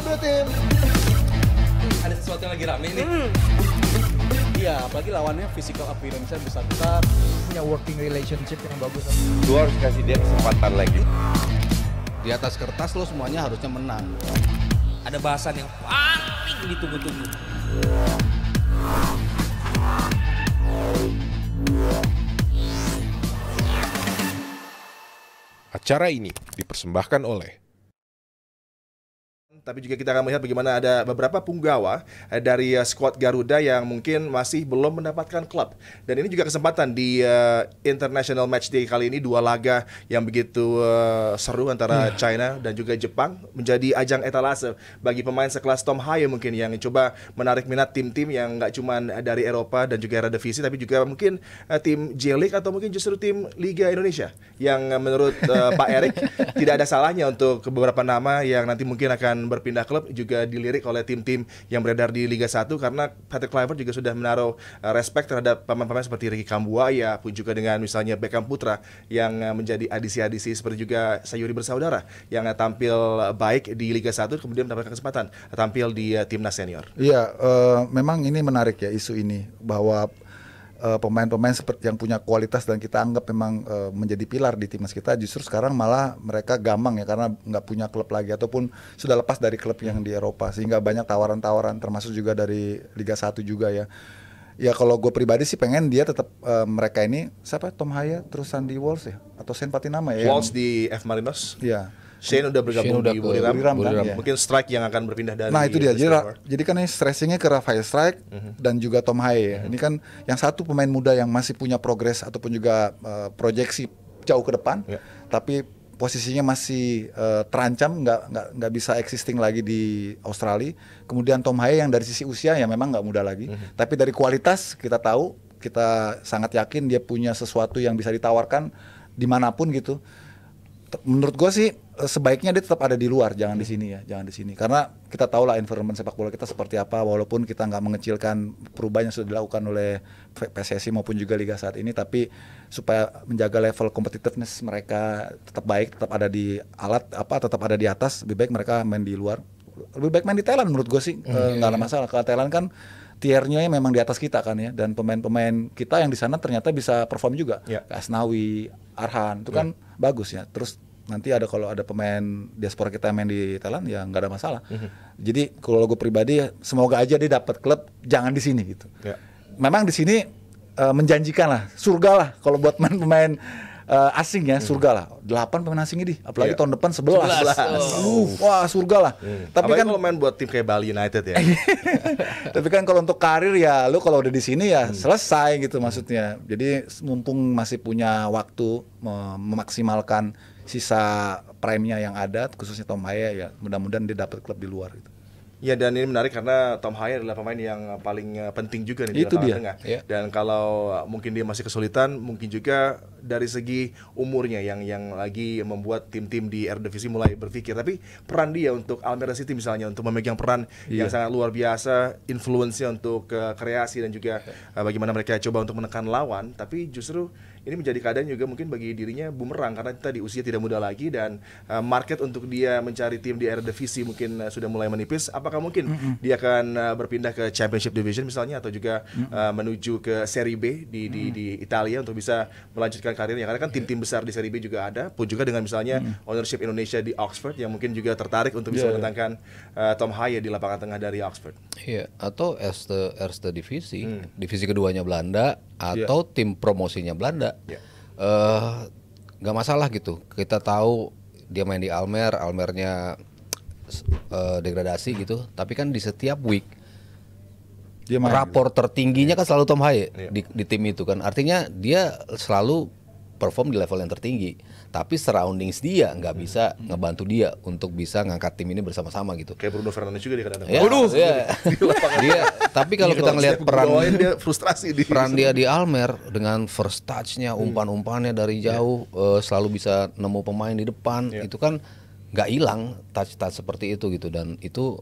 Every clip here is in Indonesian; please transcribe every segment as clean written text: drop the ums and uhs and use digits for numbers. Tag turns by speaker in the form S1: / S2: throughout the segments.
S1: Blue Team.
S2: Ada sesuatu yang lagi rame nih.
S1: Iya, apalagi lawannya physical appearance-nya besar-besar, punya working relationship yang bagus.
S3: Lu harus kasih dia kesempatan lagi.
S4: Di atas kertas lo semuanya harusnya menang.
S2: Ada bahasan yang paling ditunggu-tunggu.
S5: Acara ini dipersembahkan oleh
S6: Tapi juga kita akan melihat bagaimana ada beberapa punggawa dari skuad Garuda yang mungkin masih belum mendapatkan klub. Dan ini juga kesempatan di International Matchday kali ini, dua laga yang begitu seru antara China dan juga Jepang menjadi ajang etalase bagi pemain sekelas Tom Haye mungkin yang coba menarik minat tim-tim yang nggak cuma dari Eropa dan juga Eredivisie, tapi juga mungkin tim J-League atau mungkin justru tim Liga Indonesia yang menurut Pak Erik tidak ada salahnya untuk beberapa nama yang nanti mungkin akan berpindah klub juga dilirik oleh tim-tim yang beredar di Liga 1, karena Patrick Kluivert juga sudah menaruh respect terhadap pemain-pemain seperti Ricky Kambuaya, pun juga dengan misalnya Beckham Putra yang menjadi adisi-adisi, seperti juga Sayuri Bersaudara yang tampil baik di Liga 1 kemudian mendapatkan kesempatan tampil di timnas senior.
S7: Iya, memang ini menarik ya isu ini, bahwa pemain-pemain seperti yang punya kualitas dan kita anggap memang menjadi pilar di timnas kita, justru sekarang malah mereka gamang ya karena nggak punya klub lagi ataupun sudah lepas dari klub yang di Eropa, sehingga banyak tawaran-tawaran termasuk juga dari Liga 1 juga ya. Ya kalau gue pribadi sih pengen dia tetap mereka ini siapa, Tom Haye terus Sandy Walsh ya atau Sen Patinama ya.
S6: Walsh di F Marinos.
S7: Iya.
S6: Shane udah bergabung di Buriram
S7: kan, ya.
S6: Mungkin Strike yang akan berpindah dari.
S7: Nah itu dia, jadi kan ini stressingnya ke Rafael Strike dan juga Tom Haye ya. Ini kan yang satu pemain muda yang masih punya progres ataupun juga proyeksi jauh ke depan, tapi posisinya masih terancam, nggak bisa existing lagi di Australia. Kemudian Tom Haye yang dari sisi usia ya memang nggak muda lagi, tapi dari kualitas kita tahu, kita sangat yakin dia punya sesuatu yang bisa ditawarkan dimanapun gitu. Menurut gue sih sebaiknya dia tetap ada di luar, jangan di sini ya, jangan di sini. Karena kita tahu lah environment sepak bola kita seperti apa, walaupun kita nggak mengecilkan perubahan yang sudah dilakukan oleh PSSI maupun juga Liga saat ini, tapi supaya menjaga level competitiveness mereka tetap baik, tetap ada di tetap ada di atas, lebih baik mereka main di luar. Lebih baik main di Thailand menurut gue sih, nggak ada masalah. Kalau Thailand kan tiernya memang di atas kita kan ya, dan pemain-pemain kita yang di sana ternyata bisa perform juga. Asnawi, Arhan itu kan bagus ya. Terus nanti kalau ada pemain diaspora kita yang main di Thailand ya nggak ada masalah. Jadi kalau gue pribadi ya semoga aja dia dapat klub, jangan di sini gitu. Memang di sini menjanjikan lah, surga lah kalau buat pemain asing ya, surga lah. 8 pemain asingnya apalagi tahun depan 11. Wah, surga lah.
S6: Tapi kan kalau main buat tim kayak Bali United ya.
S7: Tapi kan kalau untuk karir ya lu kalau udah di sini ya selesai gitu maksudnya. Jadi mumpung masih punya waktu memaksimalkan sisa prime-nya yang ada, khususnya Tom Haye ya, mudah-mudahan dia dapat klub di luar gitu.
S6: Ya, dan ini menarik karena Tom Haye adalah pemain yang paling penting juga nih di lapangan tengah. Dan kalau mungkin dia masih kesulitan, mungkin juga dari segi umurnya yang lagi membuat tim-tim di Eredivisie mulai berpikir. Tapi peran dia untuk Almere City misalnya untuk memegang peran yang sangat luar biasa, influence-nya untuk kreasi dan juga bagaimana mereka coba untuk menekan lawan. Tapi justru ini menjadi keadaan juga mungkin bagi dirinya bumerang karena tadi usia tidak muda lagi dan market untuk dia mencari tim di Eredivisie mungkin sudah mulai menipis. Apakah mungkin dia akan berpindah ke Championship Division misalnya atau juga menuju ke Serie B di Italia untuk bisa melanjutkan karirnya, karena kan tim-tim besar di Serie B juga ada, pun juga dengan misalnya ownership Indonesia di Oxford yang mungkin juga tertarik untuk bisa mendatangkan Tom Haye di lapangan tengah dari Oxford.
S4: Iya, atau Eerste Divisi, divisi keduanya Belanda atau tim promosinya Belanda. Nggak masalah gitu. Kita tahu dia main di Almernya degradasi gitu, tapi kan di setiap week dia rapor tertingginya kan selalu Tom Haye di tim itu kan. Artinya dia selalu perform di level yang tertinggi, tapi surroundings dia nggak bisa ngebantu dia untuk bisa ngangkat tim ini bersama-sama gitu.
S6: Kayak Bruno Fernandes juga dia kadang-kadang.
S4: Dia, tapi kalau kita ngelihat
S6: dia frustrasi
S4: peran dia di Almer dengan first touch-nya, umpan-umpannya dari jauh, selalu bisa nemu pemain di depan, itu kan nggak hilang touch-touch seperti itu gitu, dan itu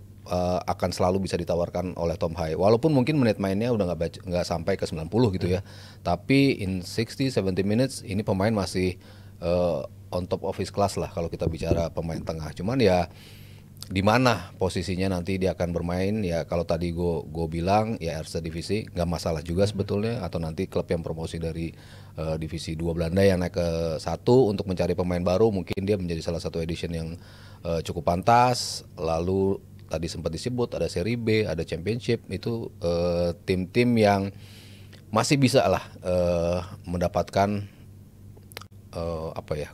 S4: akan selalu bisa ditawarkan oleh Tom Haye. Walaupun mungkin menit mainnya udah nggak sampai ke 90 gitu ya. Tapi in 60-70 minutes ini pemain masih on top of his class lah kalau kita bicara pemain tengah. Cuman ya di mana posisinya nanti dia akan bermain. Ya kalau tadi gue bilang ya Eerste Divisi nggak masalah juga sebetulnya, atau nanti klub yang promosi dari divisi 2 Belanda yang naik ke 1 untuk mencari pemain baru, mungkin dia menjadi salah satu edition yang cukup pantas. Lalu tadi sempat disebut ada Serie B, ada Championship, itu tim-tim yang masih bisa lah mendapatkan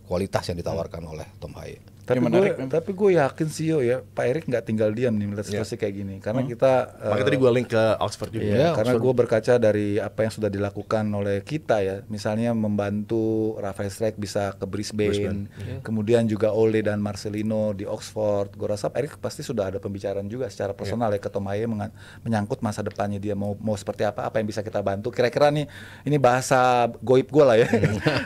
S4: kualitas yang ditawarkan oleh Tom Haye.
S7: Tapi gue yakin sih ya Pak Erik nggak tinggal diam nih melihat situasi kayak gini, karena kita
S6: makanya tadi gue link ke Oxford juga.
S7: Iya, karena gue berkaca dari apa yang sudah dilakukan oleh kita ya, misalnya membantu Rafael Strijk bisa ke Brisbane. Kemudian juga Ole dan Marcelino di Oxford. Gue rasa Pak Erik pasti sudah ada pembicaraan juga secara personal ya ke Tom Haye menyangkut masa depannya dia mau seperti apa yang bisa kita bantu. Kira-kira nih ini bahasa goib gue lah ya,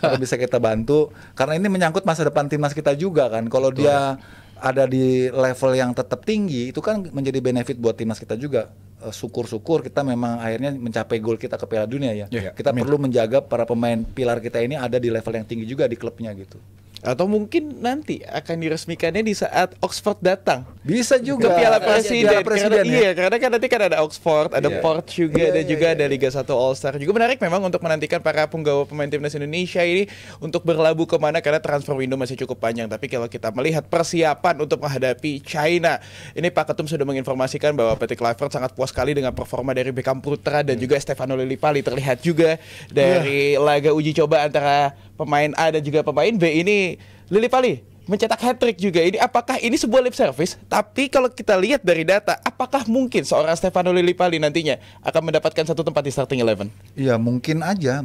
S7: apa bisa kita bantu, karena ini menyangkut masa depan timnas kita juga kan. Kalau dia ada di level yang tetap tinggi, itu kan menjadi benefit buat timnas kita juga. Syukur-syukur kita memang akhirnya mencapai goal kita ke Piala Dunia ya. Kita perlu menjaga para pemain pilar kita ini ada di level yang tinggi juga di klubnya gitu.
S8: Atau mungkin nanti akan diresmikannya di saat Oxford datang.
S7: Bisa juga.
S8: Ke Piala Presiden.
S7: Karena,
S8: iya, karena kan nanti kan ada Oxford, ada Port juga, dan juga ada Liga 1 All Star. Juga menarik memang untuk menantikan para penggawa pemain timnas Indonesia ini untuk berlabuh kemana, karena transfer window masih cukup panjang. Tapi kalau kita melihat persiapan untuk menghadapi China, ini Pak Ketum sudah menginformasikan bahwa Patrick Kluivert sangat puas sekali dengan performa dari Beckham Putra dan juga Stefano Lillipali. Terlihat juga dari laga uji coba antara pemain A dan juga pemain B ini, Lillipali mencetak hat-trick juga. Ini apakah ini sebuah lip service? Tapi kalau kita lihat dari data, apakah mungkin seorang Stefano Lillipali nantinya akan mendapatkan satu tempat di starting 11?
S7: Iya, mungkin aja.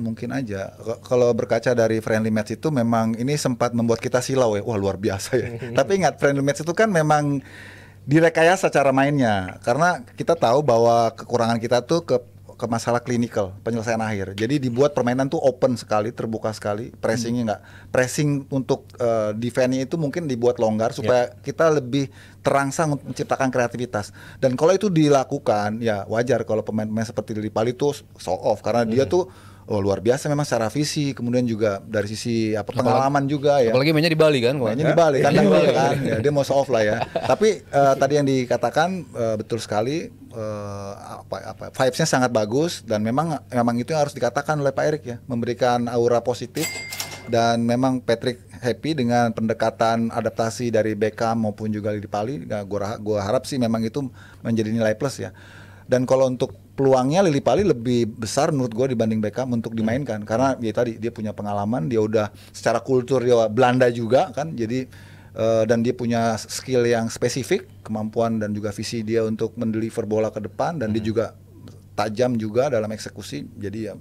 S7: Kalau berkaca dari friendly match itu memang ini sempat membuat kita silau ya. Wah, luar biasa ya. Tapi ingat, friendly match itu kan memang direkayasa cara mainnya. Karena kita tahu bahwa kekurangan kita tuh ke masalah klinikal, penyelesaian akhir. Jadi dibuat permainan tuh open sekali, terbuka sekali, pressingnya pressing untuk defense-nya itu mungkin dibuat longgar supaya kita lebih terangsang untuk menciptakan kreativitas. Dan kalau itu dilakukan, ya wajar kalau pemain-pemain seperti Lillipali itu show off, karena dia tuh luar biasa memang secara visi, kemudian juga dari sisi pengalaman juga ya.
S4: Apalagi mainnya di Bali kan?
S7: Mainnya di Bali kan, ya, dia mau show off lah ya. Tapi tadi yang dikatakan betul sekali. Vibes-nya sangat bagus, dan memang itu yang harus dikatakan oleh Pak Erik ya, memberikan aura positif. Dan memang Patrick happy dengan pendekatan adaptasi dari Beckham maupun juga Lillipali. Gua harap sih memang itu menjadi nilai plus ya. Dan kalau untuk peluangnya Lillipali lebih besar menurut gue dibanding Beckham untuk dimainkan, karena ya tadi dia punya pengalaman, dia udah secara kultur dia Belanda juga kan, jadi dan dia punya skill yang spesifik, kemampuan dan juga visi dia untuk mendeliver bola ke depan, dan dia juga tajam juga dalam eksekusi. Jadi ya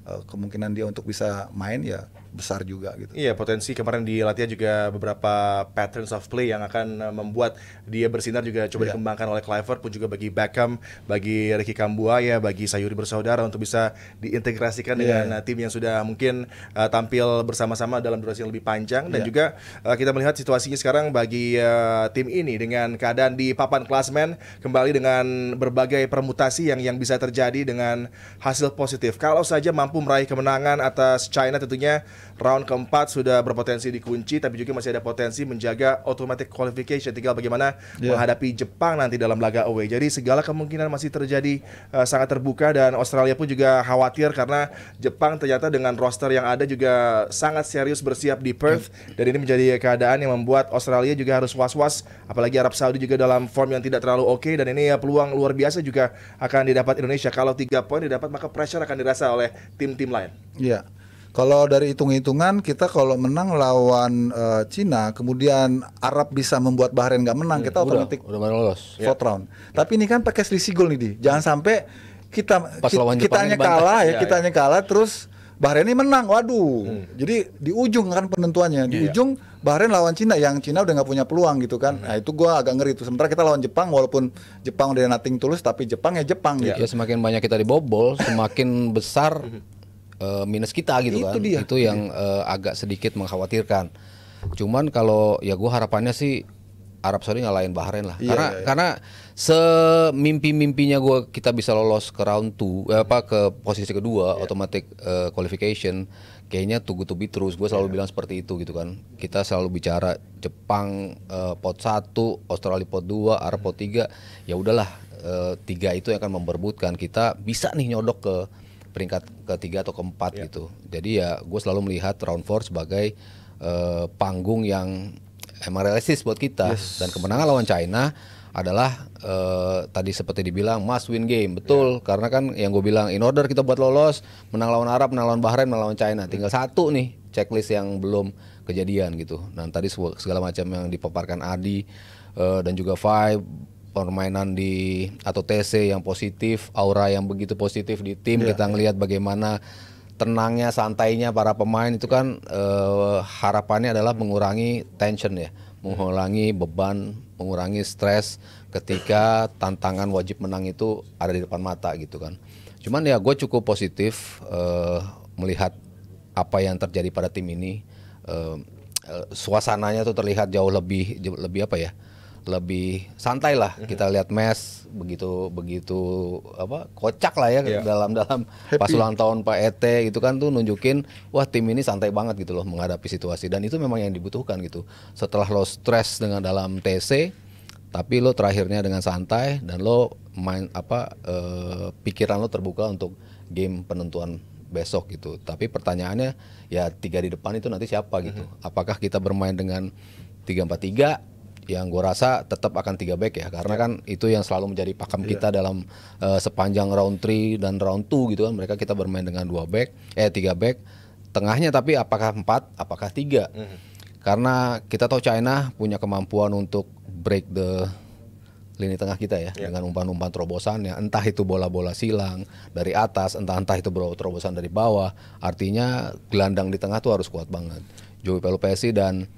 S7: kemungkinan dia untuk bisa main ya besar juga gitu.
S6: Iya, potensi kemarin di latihan juga beberapa patterns of play yang akan membuat dia bersinar juga coba dikembangkan oleh Kluivert, pun juga bagi Beckham, bagi Ricky Kambuaya, bagi Sayuri bersaudara untuk bisa diintegrasikan dengan tim yang sudah mungkin tampil bersama-sama dalam durasi yang lebih panjang. Dan juga kita melihat situasinya sekarang bagi tim ini dengan keadaan di papan klasemen kembali dengan berbagai permutasi yang bisa terjadi dengan hasil positif. Kalau saja mampu meraih kemenangan atas China, tentunya round keempat sudah berpotensi dikunci, tapi juga masih ada potensi menjaga automatic qualification. Tinggal bagaimana menghadapi Jepang nanti dalam laga away. Jadi segala kemungkinan masih terjadi sangat terbuka, dan Australia pun juga khawatir karena Jepang ternyata dengan roster yang ada juga sangat serius bersiap di Perth. Dan ini menjadi keadaan yang membuat Australia juga harus was-was, apalagi Arab Saudi juga dalam form yang tidak terlalu oke. Dan ini peluang luar biasa juga akan didapat Indonesia. Kalau 3 poin didapat, maka pressure akan dirasa oleh tim-tim lain.
S7: Iya. Kalau dari hitung-hitungan kita kalau menang lawan Cina, kemudian Arab bisa membuat Bahrain nggak menang, kita otomatis
S4: udah lolos
S7: fourth round. Tapi ini kan pakai selisih gol nih, Di. Jangan sampai kita hanya kalah ya, kita hanya kalah terus Bahrain ini menang. Waduh. Jadi di ujung kan penentuannya, di ujung Bahrain lawan Cina, yang Cina udah nggak punya peluang gitu kan. Nah, itu gua agak ngeri tuh. Sementara kita lawan Jepang, walaupun Jepang udah nothing tulus, tapi Jepang ya Jepang gitu.
S4: Ya semakin banyak kita dibobol, semakin besar minus kita gitu kan. Itu yang agak sedikit mengkhawatirkan. Cuman kalau ya gue harapannya sih Arab Saudi ngalahin Bahrain lah.
S7: Iya,
S4: Karena semimpi-mimpinya kita bisa lolos ke round 2 ke posisi kedua automatic qualification, kayaknya too good to be true. Gue selalu bilang seperti itu gitu kan. Kita selalu bicara Jepang pot 1, Australia pot 2, Arab pot 3. Ya udahlah, 3 itu yang akan memperebutkan kita bisa nih nyodok ke peringkat ketiga atau keempat gitu. Jadi ya gue selalu melihat round 4 sebagai panggung yang emang realistis buat kita. Dan kemenangan lawan China adalah tadi seperti dibilang must win game, betul. Karena kan yang gue bilang in order kita buat lolos, menang lawan Arab, menang lawan Bahrain, menang lawan China, tinggal satu nih checklist yang belum kejadian gitu. Dan tadi segala macam yang dipaparkan Adi dan juga Five, permainan atau TC yang positif, aura yang begitu positif di tim, kita ngelihat bagaimana tenangnya, santainya para pemain itu kan harapannya adalah mengurangi tension ya, mengurangi beban, mengurangi stres ketika tantangan wajib menang itu ada di depan mata gitu kan. Cuman ya gue cukup positif melihat apa yang terjadi pada tim ini. Suasananya tuh terlihat jauh lebih apa ya, lebih santai lah. Kita lihat mes begitu kocak lah ya dalam pas ulang tahun Pak Ete gitu kan, tuh nunjukin wah tim ini santai banget gitu loh menghadapi situasi, dan itu memang yang dibutuhkan gitu. Setelah lo stres dengan dalam TC, tapi lo terakhirnya dengan santai dan lo main pikiran lo terbuka untuk game penentuan besok gitu. Tapi pertanyaannya ya 3 di depan itu nanti siapa gitu. Apakah kita bermain dengan 3-4-3 yang gue rasa tetap akan 3 back ya, karena kan itu yang selalu menjadi pakem kita dalam sepanjang round 3 dan round 2 gitu kan. Mereka kita bermain dengan 3 back tengahnya, tapi apakah 4 apakah 3 karena kita tahu China punya kemampuan untuk break the lini tengah kita ya, dengan umpan-umpan terobosannya, entah itu bola-bola silang dari atas, entah itu terobosan dari bawah. Artinya gelandang di tengah tuh harus kuat banget. Joey Pelupesi dan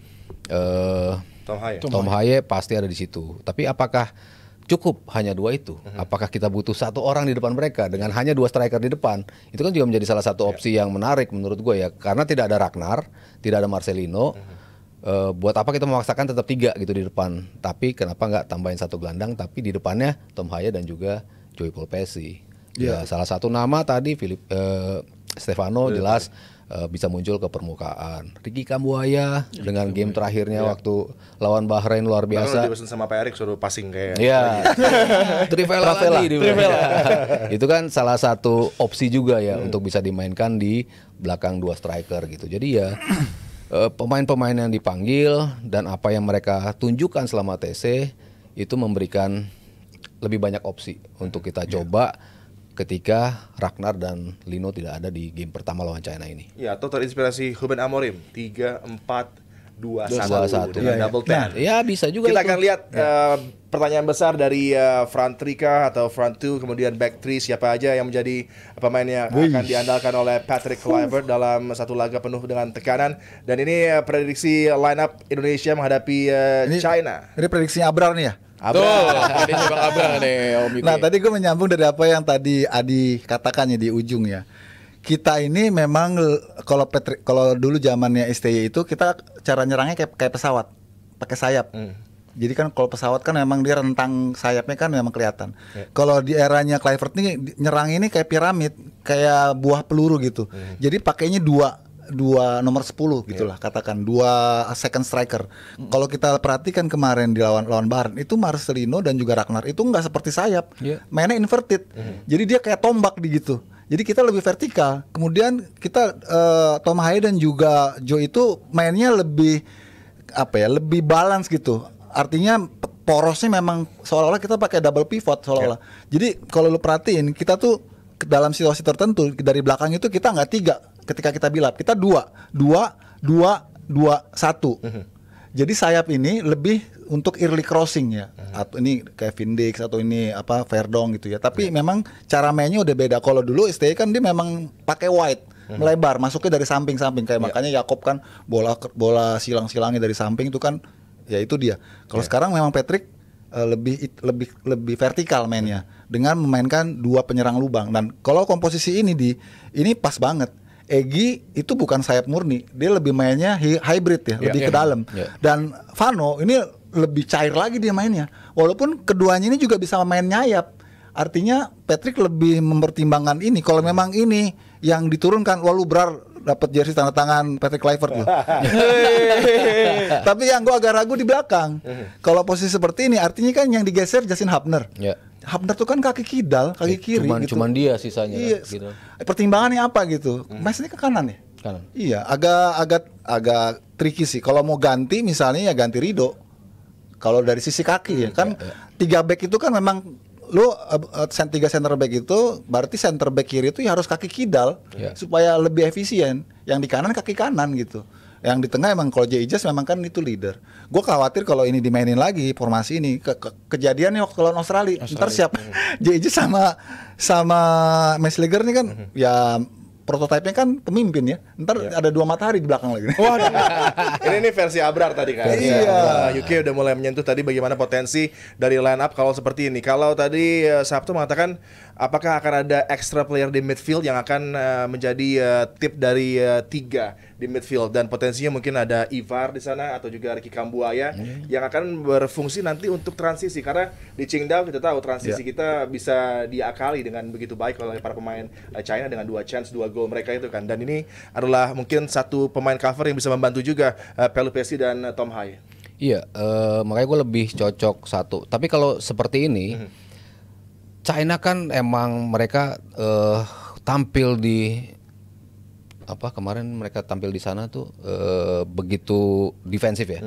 S4: Tom Haye pasti ada di situ. Tapi apakah cukup hanya 2 itu? Apakah kita butuh 1 orang di depan mereka dengan hanya 2 striker di depan? Itu kan juga menjadi salah satu opsi yang menarik menurut gue ya. Karena tidak ada Ragnar, tidak ada Marcelino. Buat apa kita memaksakan tetap 3 gitu di depan? Tapi kenapa nggak tambahin 1 gelandang? Tapi di depannya Tom Haye dan juga Joey Pelupesi. Ya salah satu nama tadi Stefano jelas bisa muncul ke permukaan. Ricky Kambuaya dengan game terakhirnya waktu lawan Bahrain luar biasa.
S6: Dipesan sama Pak Erik suruh passing kayak.
S4: Iya. Trivela lagi. Itu kan salah satu opsi juga ya untuk bisa dimainkan di belakang 2 striker gitu. Jadi ya pemain-pemain yang dipanggil dan apa yang mereka tunjukkan selama TC itu memberikan lebih banyak opsi untuk kita coba ketika Ragnar dan Lino tidak ada di game pertama lawan China ini.
S6: Ya, atau terinspirasi Ruben Amorim 3-4-2-1 dengan double 10.
S4: Ya bisa juga.
S6: Kita
S4: itu
S6: akan lihat pertanyaan besar dari front 3 atau front 2 kemudian back 3, siapa aja yang menjadi pemain yang akan diandalkan oleh Patrick Kluivert dalam satu laga penuh dengan tekanan. Dan ini prediksi line up Indonesia menghadapi China.
S7: Ini prediksinya Abrar nih ya.
S8: Tadi Bang Abang nih Om Yuki.
S7: Nah tadi gue menyambung dari apa yang tadi Adi katakannya di ujung ya. Kita ini memang kalau dulu zamannya STY itu kita cara nyerangnya kayak pesawat, pakai sayap. Jadi kan kalau pesawat kan memang dia rentang sayapnya kan memang kelihatan. Kalau di eranya Kluivert ini nyerang ini kayak piramid, kayak buah peluru gitu. Jadi pakainya dua nomor 10 gitulah katakan, 2 second striker. Kalau kita perhatikan kemarin di lawan Bahrain itu Marcelino dan juga Ragnar itu nggak seperti sayap, mainnya inverted. Jadi dia kayak tombak di gitu. Jadi kita lebih vertikal. Kemudian kita Tom Haye dan juga Joe itu mainnya lebih lebih balance gitu. Artinya porosnya memang seolah-olah kita pakai double pivot seolah-olah. Jadi kalau lu perhatiin kita tuh dalam situasi tertentu dari belakang itu kita nggak 3 ketika kita build up, kita 2-1. Jadi sayap ini lebih untuk early crossing ya. Atau ini Kevin Dix atau ini Verdong gitu ya. Tapi memang cara mainnya udah beda. Kalau dulu STY kan dia memang pakai wide, melebar, masuknya dari samping-samping kayak makanya Yakob kan bola silang-silangnya dari samping itu kan ya itu dia. Kalau sekarang memang Patrick lebih vertikal mainnya dengan memainkan 2 penyerang lubang. Dan kalau komposisi ini pas banget. Egy itu bukan sayap murni, dia lebih mainnya hybrid ya, lebih ke dalam. Dan Vano ini lebih cair lagi dia mainnya. Walaupun keduanya ini juga bisa main nyayap. Artinya Patrick lebih mempertimbangkan ini. Kalau memang ini yang diturunkan, walau Brar dapat jersey tanda tangan Patrick Kluivert loh. Tapi yang gue agak ragu di belakang. Kalau posisi seperti ini, artinya kan yang digeser Justin Hubner.
S4: Ya.
S7: Hubner tuh kan kaki kidal, kaki kiri gitu.
S4: Cuman dia sisanya.
S7: Iya.
S4: Gitu.
S7: Pertimbangannya apa gitu? Mas ini ke kanan ya?
S4: Kanan.
S7: Iya, agak tricky sih. Kalau mau ganti misalnya ya ganti Rido. Kalau dari sisi kaki ya kan 3 back itu kan memang lu 3 center back itu berarti center back kiri itu ya harus kaki kidal supaya lebih efisien. Yang di kanan kaki kanan gitu. Yang di tengah emang kalau Jay Ijaz memang kan itu leader. Gue khawatir kalau ini dimainin lagi formasi ini kejadiannya waktu lawan Australia. Ntar siapa Jay Ijaz sama Mesliger nih kan ya prototipenya kan pemimpin ya. Ntar ada 2 matahari di belakang lagi.
S6: Waduh. ini versi Abrar tadi kan.
S7: Iya.
S6: UK udah mulai menyentuh tadi bagaimana potensi dari line up kalau seperti ini. Kalau tadi Sabtu mengatakan apakah akan ada extra player di midfield yang akan menjadi tip dari 3 di midfield, dan potensinya mungkin ada Ivar di sana atau juga Ricky Kambuaya yang akan berfungsi nanti untuk transisi, karena di Qingdao kita tahu transisi kita bisa diakali dengan begitu baik oleh para pemain China dengan 2 chance 2 gol mereka itu kan, dan ini adalah mungkin satu pemain cover yang bisa membantu juga Pelupessy dan Tom Hai.
S4: Iya, makanya gue lebih cocok satu. Tapi kalau seperti ini, China kan emang mereka tampil di kemarin mereka tampil di sana tuh begitu defensif ya.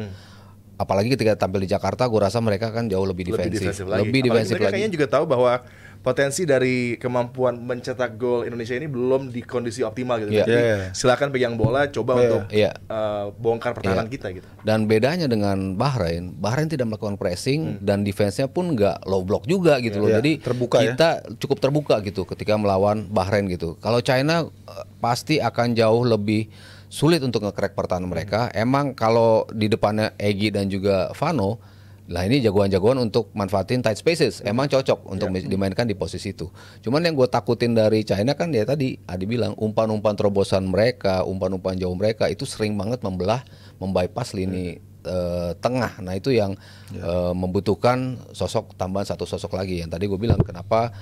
S4: Apalagi ketika tampil di Jakarta, gue rasa mereka kan jauh lebih defensif lagi.
S6: Mereka kayaknya juga tahu bahwa potensi dari kemampuan mencetak gol Indonesia ini belum di kondisi optimal gitu. Silakan pegang bola, coba untuk bongkar pertahanan kita gitu.
S4: Dan bedanya dengan Bahrain tidak melakukan pressing dan defense-nya pun nggak low block juga gitu loh. Jadi
S7: terbuka
S4: kita cukup terbuka gitu ketika melawan Bahrain gitu. Kalau China pasti akan jauh lebih sulit untuk nge-crack pertahanan mereka. Emang kalau di depannya Egy dan juga Vano, lah ini jagoan-jagoan untuk manfaatin tight spaces. Emang cocok untuk dimainkan di posisi itu. Cuman yang gue takutin dari China kan ya tadi Adi bilang umpan-umpan terobosan mereka, umpan-umpan jauh mereka itu sering banget membypass lini tengah. Nah itu yang membutuhkan tambahan satu sosok lagi. Yang tadi gue bilang kenapa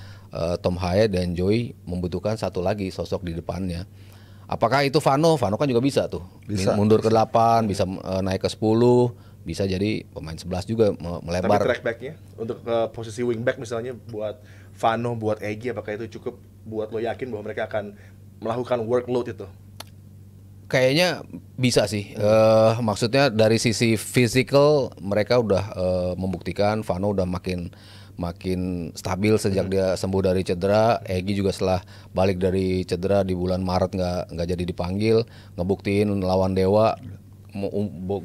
S4: Tom Hai dan Joy membutuhkan satu lagi sosok di depannya. Apakah itu Vano? Vano kan juga bisa tuh. Bisa. Mundur ke 8, bisa naik ke 10, bisa jadi pemain 11 juga melebar.
S6: Tapi track back-nya untuk posisi wingback misalnya buat Vano, buat Egy, apakah itu cukup buat lo yakin bahwa mereka akan melakukan workload itu?
S4: Kayaknya bisa sih. Maksudnya dari sisi physical mereka udah membuktikan. Vano udah makin stabil sejak dia sembuh dari cedera. Egy juga setelah balik dari cedera di bulan Maret nggak jadi dipanggil, ngebuktiin lawan Dewa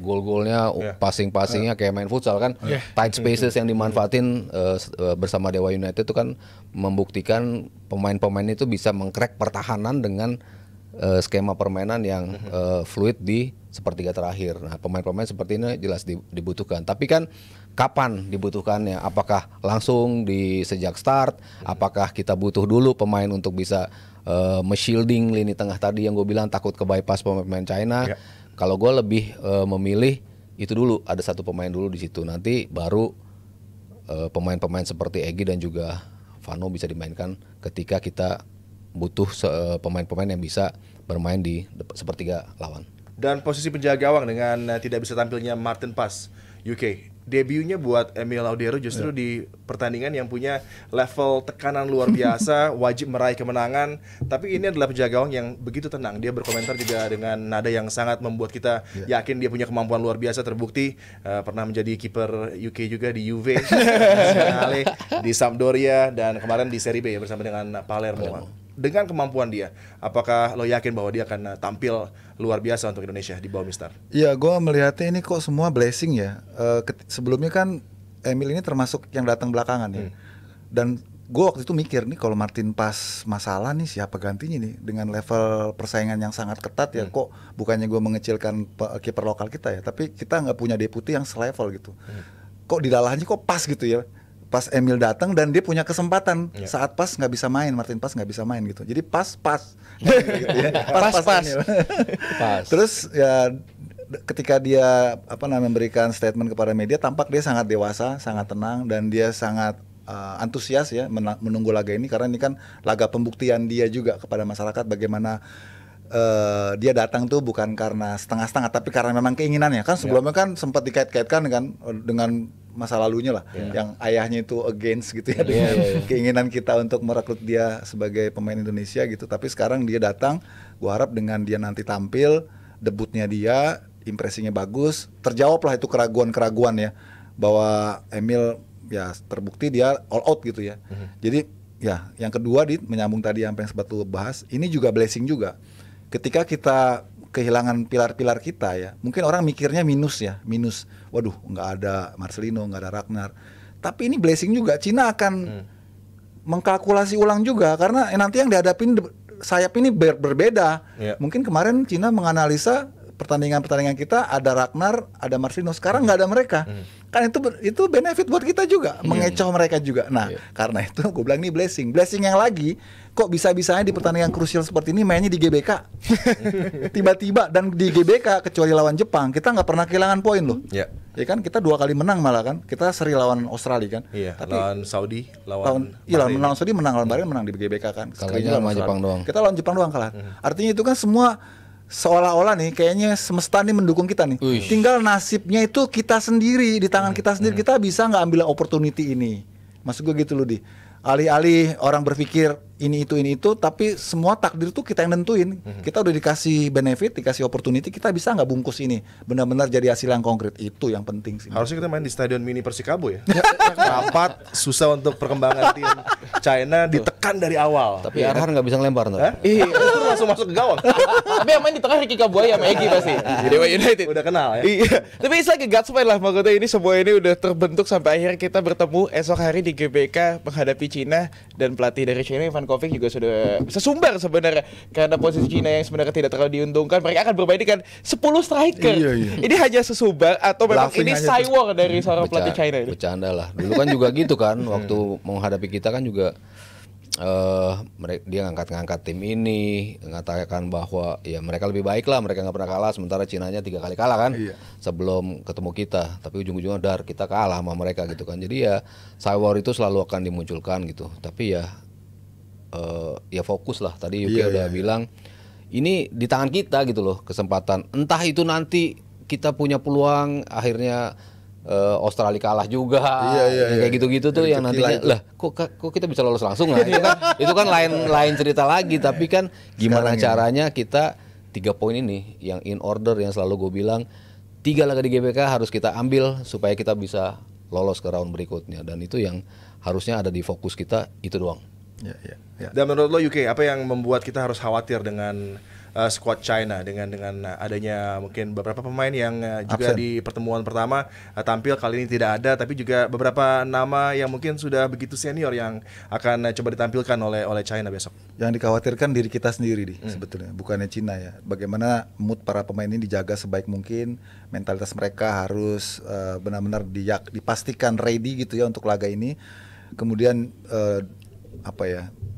S4: gol-golnya, passing-passingnya kayak main futsal kan. Tight spaces yang dimanfaatin bersama Dewa United itu kan membuktikan pemain-pemain itu bisa mengcrack pertahanan dengan skema permainan yang fluid di sepertiga terakhir. Nah, pemain-pemain seperti ini jelas dibutuhkan. Tapi kan kapan dibutuhkannya? Apakah langsung di sejak start? Apakah kita butuh dulu pemain untuk bisa shielding lini tengah tadi yang gue bilang takut ke bypass pemain China? Kalau gue lebih memilih itu dulu, ada satu pemain dulu di situ. Nanti baru pemain-pemain seperti Egy dan juga Vano bisa dimainkan ketika kita butuh pemain-pemain yang bisa bermain di sepertiga lawan.
S6: Dan posisi penjaga gawang dengan tidak bisa tampilnya Martin Paes UK. Debutnya buat Emil Audero justru di pertandingan yang punya level tekanan luar biasa, wajib meraih kemenangan. Tapi ini adalah penjaga gawang yang begitu tenang. Dia berkomentar juga dengan nada yang sangat membuat kita yakin dia punya kemampuan luar biasa. Terbukti pernah menjadi kiper UK juga di Juve, di Sampdoria, dan kemarin di Serie B ya bersama dengan Palermo. Dengan kemampuan dia, apakah lo yakin bahwa dia akan tampil luar biasa untuk Indonesia di bawah Mister?
S7: Iya, gue melihatnya ini kok semua blessing ya. Sebelumnya kan Emil ini termasuk yang datang belakangan ya. Dan gue waktu itu mikir nih kalau Martin Paes masalah nih siapa gantinya nih dengan level persaingan yang sangat ketat ya. Kok bukannya gue mengecilkan kiper lokal kita ya, tapi kita nggak punya deputi yang selevel gitu. Kok di dalahnya kok pas gitu ya. Pas Emil datang dan dia punya kesempatan saat Paes nggak bisa main, Martin Paes nggak bisa main gitu. Jadi pas gitu ya. Pas. Terus ya ketika dia memberikan statement kepada media, tampak dia sangat dewasa, sangat tenang, dan dia sangat antusias ya menunggu laga ini, karena ini kan laga pembuktian dia juga kepada masyarakat bagaimana dia datang tuh bukan karena setengah-setengah, tapi karena memang keinginannya. Kan sebelumnya kan sempat dikait-kaitkan dengan masa lalunya lah, yang ayahnya itu against gitu ya dengan keinginan kita untuk merekrut dia sebagai pemain Indonesia gitu. Tapi sekarang dia datang, gua harap dengan dia nanti tampil, debutnya dia, impresinya bagus, terjawablah itu keraguan-keraguan ya, bahwa Emil ya terbukti dia all out gitu ya. Jadi ya yang kedua menyambung tadi yang sempat lu bahas, ini juga blessing juga. Ketika kita kehilangan pilar-pilar kita ya, mungkin orang mikirnya minus, waduh nggak ada Marcelino, nggak ada Ragnar. Tapi ini blessing juga, Cina akan mengkalkulasi ulang juga, karena nanti yang dihadapin sayap ini berbeda. Mungkin kemarin Cina menganalisa pertandingan kita ada Ragnar, ada Marcelino, sekarang nggak ada mereka. Kan itu benefit buat kita juga, mengecoh mereka juga. Nah, karena itu gue bilang ini blessing yang lagi. Kok bisa-bisanya di pertandingan krusial seperti ini mainnya di GBK tiba-tiba, dan di GBK kecuali lawan Jepang kita nggak pernah kehilangan poin loh. Ya kan, kita 2 kali menang malah kan, kita seri lawan Australia kan. Tapi
S6: lawan Saudi,
S7: lawan Saudi menang, lawan Bahrain menang di GBK kan.
S4: Kalahnya sama Jepang doang.
S7: Kita lawan Jepang doang kalah. Artinya itu kan semua seolah-olah nih kayaknya semesta nih mendukung kita nih. Tinggal nasibnya itu kita sendiri, di tangan kita sendiri. Kita bisa nggak ambil opportunity ini? Maksud gue gitu loh, alih-alih orang berpikir ini itu, tapi semua takdir tuh kita yang nentuin. Kita udah dikasih benefit, dikasih opportunity, kita bisa nggak bungkus ini benar-benar jadi hasil yang konkret. Itu yang penting sih.
S6: Harusnya kita main di Stadion Mini Persikabo ya. Rapat, susah untuk perkembangan tim China, ditekan dari awal.
S4: Tapi Arhan nggak bisa ngelempar tuh.
S6: Iya, itu masuk ke gawang.
S8: Tapi yang main di tengah Ricky Kabuaya sama Egy pasti di Dewa United.
S6: Udah kenal ya.
S8: Iya. Tapi it's like a Godsmack lah, maksudnya ini semua ini udah terbentuk sampai akhirnya kita bertemu esok hari di GBK menghadapi Cina, dan pelatih dari China Ivan Kovic juga sudah sesumbar sebenarnya, karena posisi Cina yang sebenarnya tidak terlalu diuntungkan, mereka akan bermain dengan 10 striker. Ini hanya sesumbar atau memang ini cywar dari seorang pelatih China ini?
S4: Bercanda lah. Dulu kan juga gitu kan, waktu menghadapi kita kan juga dia ngangkat tim ini, mengatakan bahwa ya mereka lebih baik lah, mereka nggak pernah kalah, sementara Cinanya 3 kali kalah kan sebelum ketemu kita, tapi ujung-ujungnya kita kalah sama mereka gitu kan. Jadi ya cywar itu selalu akan dimunculkan gitu, tapi ya fokus lah. Tadi Yuki udah bilang ini di tangan kita gitu loh, kesempatan. Entah itu nanti kita punya peluang akhirnya Australia kalah juga, kayak gitu-gitu tuh yang nantinya lah kok kita bisa lolos langsung lah. itu kan lain cerita lagi. Tapi kan gimana caranya kita 3 poin ini yang in order, yang selalu gue bilang 3 laga di GBK harus kita ambil supaya kita bisa lolos ke round berikutnya, dan itu yang harusnya ada di fokus kita, itu doang.
S6: Dan menurut lo UK, apa yang membuat kita harus khawatir dengan squad China, dengan adanya mungkin beberapa pemain yang juga di pertemuan pertama tampil, kali ini tidak ada, tapi juga beberapa nama yang mungkin sudah begitu senior yang akan coba ditampilkan oleh China besok.
S7: Yang dikhawatirkan diri kita sendiri sebetulnya, bukannya Cina ya. Bagaimana mood para pemain ini dijaga sebaik mungkin, mentalitas mereka harus benar-benar dipastikan ready gitu ya untuk laga ini. Kemudian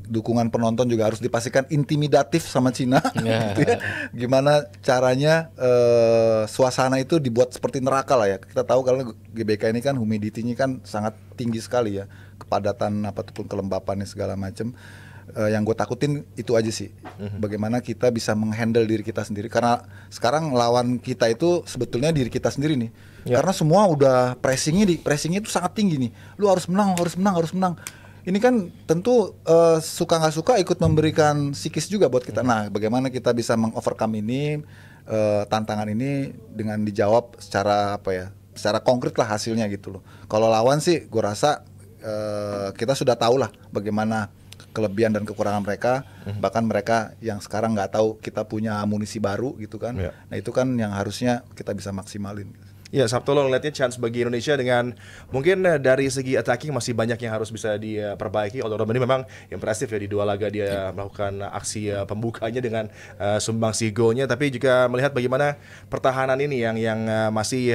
S7: dukungan penonton juga harus dipastikan intimidatif sama Cina. Gitu ya. Gimana caranya suasana itu dibuat seperti neraka lah ya. Kita tahu kalau GBK ini kan humidity-nya kan sangat tinggi sekali ya, kepadatan ataupun kelembapannya segala macam. Yang gue takutin itu aja sih, bagaimana kita bisa menghandle diri kita sendiri, karena sekarang lawan kita itu sebetulnya diri kita sendiri nih. Karena semua udah pressingnya itu sangat tinggi nih. Lu harus menang. Ini kan tentu suka nggak suka ikut memberikan psikis juga buat kita. Nah, bagaimana kita bisa mengovercome ini, tantangan ini dengan dijawab secara secara konkret lah hasilnya gitu loh. Kalau lawan sih, gue rasa kita sudah tahu lah bagaimana kelebihan dan kekurangan mereka. Bahkan mereka yang sekarang nggak tahu kita punya amunisi baru gitu kan. Nah itu kan yang harusnya kita bisa maksimalin.
S6: Ya, Sabtu lo ngeliatnya chance bagi Indonesia dengan mungkin dari segi attacking masih banyak yang harus bisa diperbaiki. Oleh Robben ini memang impresif ya, di 2 laga dia melakukan aksi pembukanya dengan sumbangsi golnya, tapi juga melihat bagaimana pertahanan ini yang masih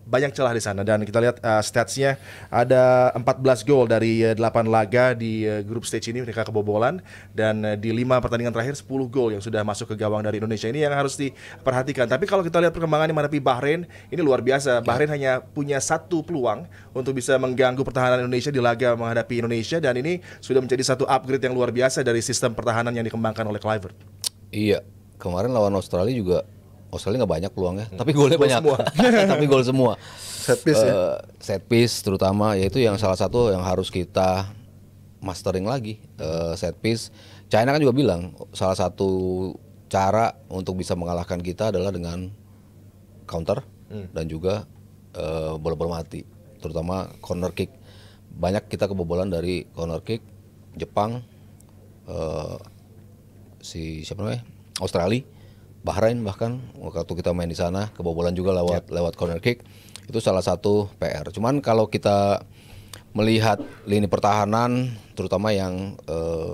S6: banyak celah di sana. Dan kita lihat statsnya ada 14 gol dari 8 laga di grup stage ini mereka kebobolan, dan di 5 pertandingan terakhir 10 gol yang sudah masuk ke gawang dari Indonesia. Ini yang harus diperhatikan. Tapi kalau kita lihat perkembangan menghadapi Bahrain, ini luar biasa. Bahrain hanya punya 1 peluang untuk bisa mengganggu pertahanan Indonesia di laga menghadapi Indonesia, dan ini sudah menjadi satu upgrade yang luar biasa dari sistem pertahanan yang dikembangkan oleh Kluivert.
S4: Iya, kemarin lawan Australia juga Australia nggak banyak peluangnya, tapi golnya banyak.
S6: Semua.
S4: Tapi gol semua.
S7: Set piece ya.
S4: Set piece terutama, yaitu yang salah satu yang harus kita mastering lagi. Set piece. China kan juga bilang salah satu cara untuk bisa mengalahkan kita adalah dengan counter dan juga bola-bola mati, terutama corner kick. Banyak kita kebobolan dari corner kick. Jepang, siapa namanya? Australia, Bahrain bahkan waktu kita main di sana kebobolan juga lewat corner kick. Itu salah satu PR. Cuman kalau kita melihat lini pertahanan, terutama yang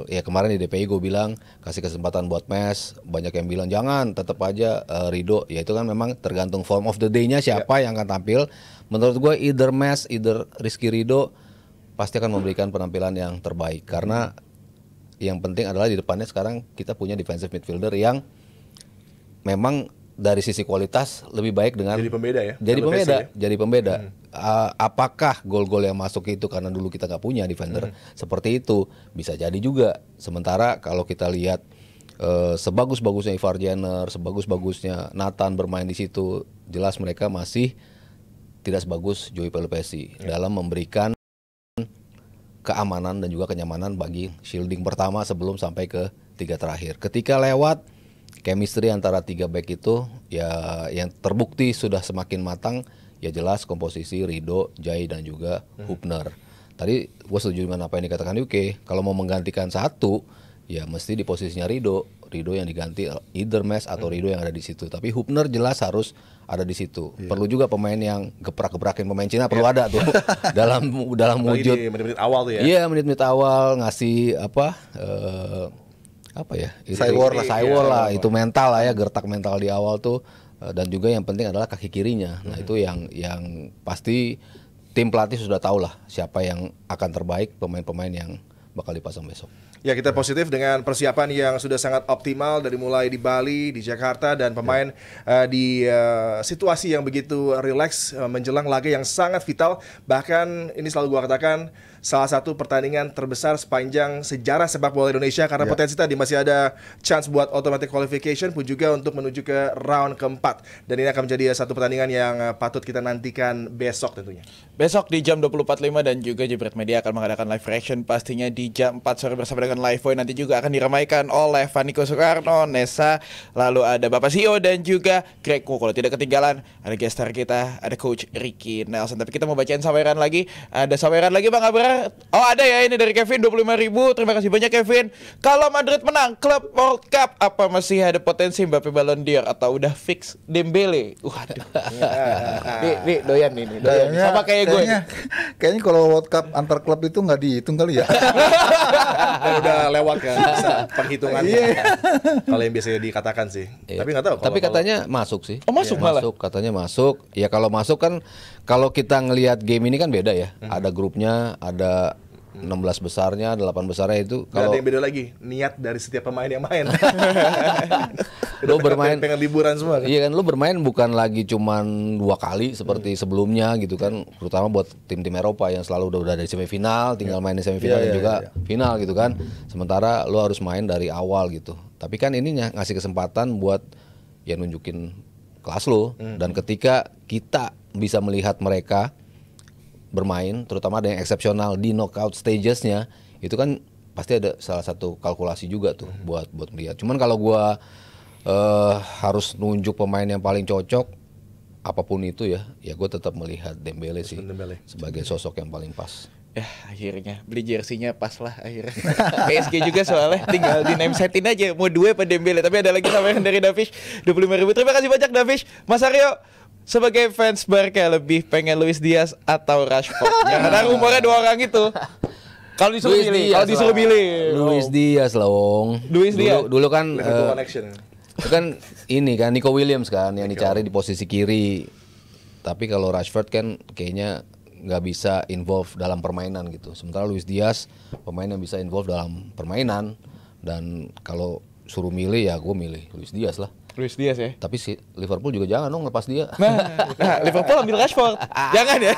S4: ya kemarin di DPI gue bilang kasih kesempatan buat Mes, banyak yang bilang jangan, tetap aja Rido. Ya itu kan memang tergantung form of the day-nya siapa yang akan tampil. Menurut gue either Mes, either Rizky Rido pasti akan memberikan penampilan yang terbaik, karena yang penting adalah di depannya sekarang kita punya defensive midfielder yang memang dari sisi kualitas lebih baik dengan
S6: Jadi pembeda ya.
S4: Jadi pembeda. Apakah gol-gol yang masuk itu karena dulu kita nggak punya defender seperti itu? Bisa jadi juga. Sementara kalau kita lihat sebagus-bagusnya Ivar Jenner, sebagus-bagusnya Nathan bermain di situ, jelas mereka masih tidak sebagus Joey Pelupesi dalam memberikan keamanan dan juga kenyamanan bagi shielding pertama sebelum sampai ke 3 terakhir. Ketika lewat chemistry antara 3 back itu ya yang terbukti sudah semakin matang, ya jelas komposisi Rido, Jai dan juga Hubner. Tadi gue setuju dengan apa yang dikatakan UK, kalau mau menggantikan satu ya mesti di posisinya Rido yang diganti either Mes atau Rido yang ada di situ. Tapi Hubner jelas harus ada di situ. Perlu juga pemain yang geprak-geprakin pemain Cina, perlu ada tuh dalam wujud
S6: menit-menit awal tuh ya.
S4: Iya, menit-menit awal ngasih apa ya?
S7: Cywar
S4: lah, itu mental lah ya, gertak mental di awal tuh. Dan juga yang penting adalah kaki kirinya. Nah, itu yang pasti tim pelatih sudah tahu lah siapa yang akan terbaik, pemain-pemain yang bakal dipasang besok.
S6: Ya, kita positif dengan persiapan yang sudah sangat optimal dari mulai di Bali, di Jakarta, dan pemain di situasi yang begitu rileks menjelang laga yang sangat vital. Bahkan ini selalu gua katakan salah satu pertandingan terbesar sepanjang sejarah sepak bola Indonesia, karena potensi tadi masih ada chance buat automatic qualification pun juga untuk menuju ke round keempat. Dan ini akan menjadi satu pertandingan yang patut kita nantikan besok tentunya.
S8: Besok di jam 20.45 dan juga Jebret Media akan mengadakan live reaction pastinya di jam 4 sore bersama dengan Live Boy. Nanti juga akan diramaikan oleh Vaniko Soekarno, Nesa, lalu ada Bapak CEO dan juga Greg Wu. Kalau tidak ketinggalan ada gestar kita, ada Coach Ricky Nelson. Tapi kita mau bacain saweran lagi. Ada saweran lagi Bang Abrar. Oh ada ya, ini dari Kevin 25.000. Terima kasih banyak Kevin. Kalau Madrid menang klub World Cup, apa masih ada potensi Mbappe Ballon d'Or atau udah fix Dembele? Waduh. Nih doyan nih. Sama kayak gue.
S7: Kayaknya kalau World Cup antar klub itu nggak dihitung kali ya.
S6: Dan udah lewat kan perhitungan. Kalau yang biasanya dikatakan sih. Tapi nggak tahu.
S4: Tapi katanya masuk sih.
S8: Oh masuk malah.
S4: Katanya masuk. Ya kalau masuk kan, kalau kita ngelihat game ini kan beda ya. Ada grupnya, ada 16 besarnya, 8 besarnya itu.
S6: Kalau ada yang beda lagi, niat dari setiap pemain yang main.
S4: Lo bermain
S6: pengen liburan semua kan?
S4: Iya kan, lo bermain bukan lagi cuman 2 kali seperti sebelumnya gitu kan, terutama buat tim-tim Eropa yang selalu udah dari semifinal, tinggal main di semifinal dan juga final gitu kan. Sementara lo harus main dari awal gitu. Tapi kan ini ngasih kesempatan buat ya nunjukin kelas lo. Dan ketika kita bisa melihat mereka bermain, terutama ada yang eksepsional di knockout stagesnya, itu kan pasti ada salah satu kalkulasi juga tuh buat melihat. Cuman kalau gua harus nunjuk pemain yang paling cocok, apapun itu ya gue tetap melihat Dembele sih sebagai sosok yang paling pas.
S8: Ya akhirnya beli jersinya pas lah akhirnya. PSG juga soalnya tinggal di name setin aja mau Due apa Dembele. Tapi ada lagi saweran dari Davish 25.000. Terima kasih banyak Davish. Mas Aryo, sebagai fans Barca lebih pengen Luis Diaz atau Rashford? Karena rumornya 2 orang itu. Kalau disuruh pilih,
S4: Luis Diaz lah wong.
S8: Luis Diaz.
S4: Dulu kan itu kan ini kan Nico Williams kan yang dicari di posisi kiri. Tapi kalau Rashford kan kayaknya nggak bisa involve dalam permainan gitu. Sementara Luis Diaz pemain yang bisa involve dalam permainan. Dan kalau suruh milih ya gue milih Luis Diaz lah.
S8: Luis Diaz ya.
S4: Tapi si Liverpool juga jangan dong lepas dia.
S8: Nah, Liverpool ambil Rashford. Jangan ya.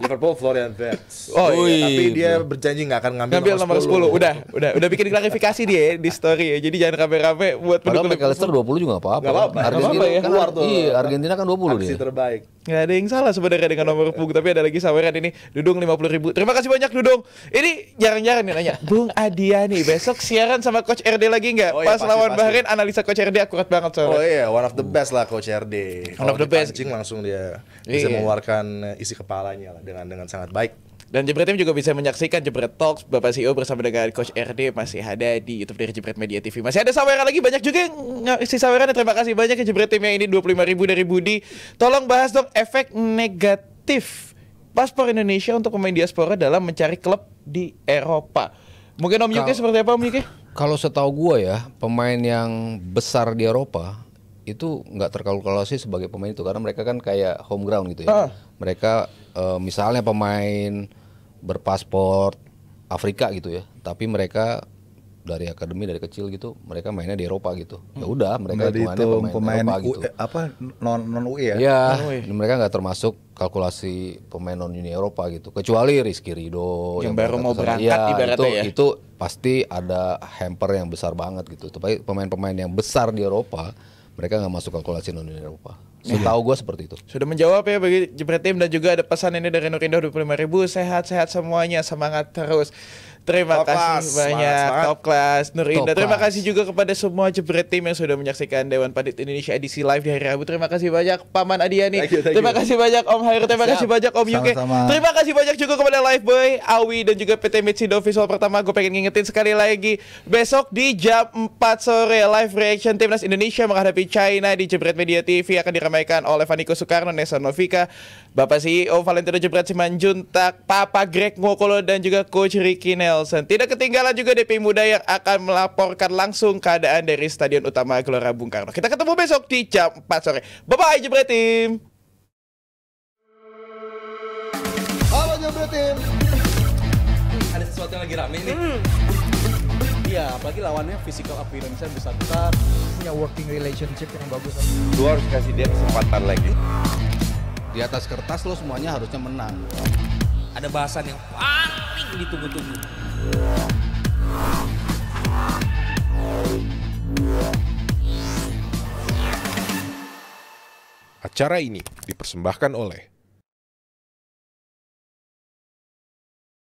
S6: Liverpool Florian Wirtz.
S8: Oh, iya.
S6: Tapi dia berjanji nggak akan ngambil
S8: Nomor 10. Udah bikin klarifikasi dia ya di story ya. Jadi jangan rame-rame buat
S4: Padahal
S8: pendukung
S4: McAllister 20 juga nggak apa-apa.
S6: Nggak apa-apa.
S4: Argentina
S8: Nggak apa-apa ya.
S4: kan
S6: Keluar tuh.
S4: Iya, Argentina kan 20
S6: aksi
S4: dia.
S6: terbaik.
S8: Nggak ada yang salah sebenarnya dengan nomor punggung, tapi ada lagi saweran ini. Dudung 50.000. Terima kasih banyak Dudung. Ini jarang-jarang nih nanya. Bung Adiani besok siaran sama Coach RD lagi nggak?
S6: Oh iya,
S8: Pas
S6: pasti,
S8: lawan
S6: pasti.
S8: Bahrain analisa Coach RD akurat banget soalnya.
S6: Oh iya, one of the best lah Coach RD.
S8: One of the best.
S6: Dipancing langsung dia bisa
S8: Iya.
S6: mengeluarkan isi kepalanya lah dengan sangat baik.
S8: Dan Jebret Tim juga bisa menyaksikan Jebret Talks Bapak CEO bersama dengan Coach RD masih ada di YouTube dari Jebret Media TV. Masih ada saweran lagi, banyak juga yang ngisi sawerannya. Terima kasih banyak ya Jebret Tim yang ini 25.000 dari Budi. Tolong bahas dong efek negatif paspor Indonesia untuk pemain diaspora dalam mencari klub di Eropa. Mungkin Om Yuki seperti apa Om Yuki?
S4: Kalau setahu gua ya, pemain yang besar di Eropa itu nggak terkalkulasi sebagai pemain itu karena mereka kan kayak home ground gitu ya. Mereka misalnya pemain berpaspor Afrika gitu ya, tapi mereka dari akademi dari kecil gitu, mereka mainnya di Eropa gitu. Ya udah, mereka
S7: Nggak
S4: hitungannya
S7: dihitung pemain
S4: Eropa gitu.
S7: non UI ya?
S4: Ya, mereka nggak termasuk kalkulasi pemain non Uni Eropa gitu. Kecuali Rizky Ridho
S8: Yang baru mau berangkat ibaratnya ya.
S4: Itu pasti ada hamper yang besar banget gitu. Tapi pemain-pemain yang besar di Eropa, mereka nggak masuk kalkulasi non Uni Eropa. Setahu gue seperti itu.
S8: Sudah menjawab ya bagi Jebret Tim, dan juga ada pesan ini dari Nurindo 25.000. Sehat-sehat semuanya, semangat terus. Terima
S6: Top
S8: kasih
S6: class,
S8: banyak,
S6: semangat.
S8: top class Nurindo.
S4: Top
S8: Terima
S4: class.
S8: kasih juga kepada semua Jebret Tim yang sudah menyaksikan Dewan Pandit Indonesia edisi live di hari Rabu. Terima kasih banyak Paman Adiani.
S6: Thank you.
S8: Terima kasih banyak Om Hair. Terima kasih banyak Om Yuke.
S7: Sama-sama.
S8: Terima kasih banyak juga kepada Live Boy, Awi, dan juga PT Mitsindo Visual Pertama. Gue pengen ngingetin sekali lagi, besok di jam 4 sore live reaction Timnas Indonesia menghadapi China di Jebret Media TV akan diramaikan oleh Vaniko Soekarno, Nesa Novika, Bapak CEO Valentino Jebret Simanjuntak, Papa Greg Ngokolo, dan juga Coach Ricky Nelson. Tidak ketinggalan juga DPI Muda yang akan melaporkan langsung keadaan dari Stadion Utama Gelora Bung Karno. Kita ketemu besok di jam 4 sore. Bye-bye Jebret Tim.
S1: Halo Jebret Tim.
S2: Ada sesuatu yang lagi rame nih.
S1: Iya, apalagi lawannya physical appearance-nya besar-besar, punya working relationship yang bagus.
S3: Lu harus kasih dia kesempatan lagi.
S4: Di atas kertas lo semuanya harusnya menang.
S2: Ada bahasan yang paling ditunggu-tunggu.
S5: Acara ini dipersembahkan oleh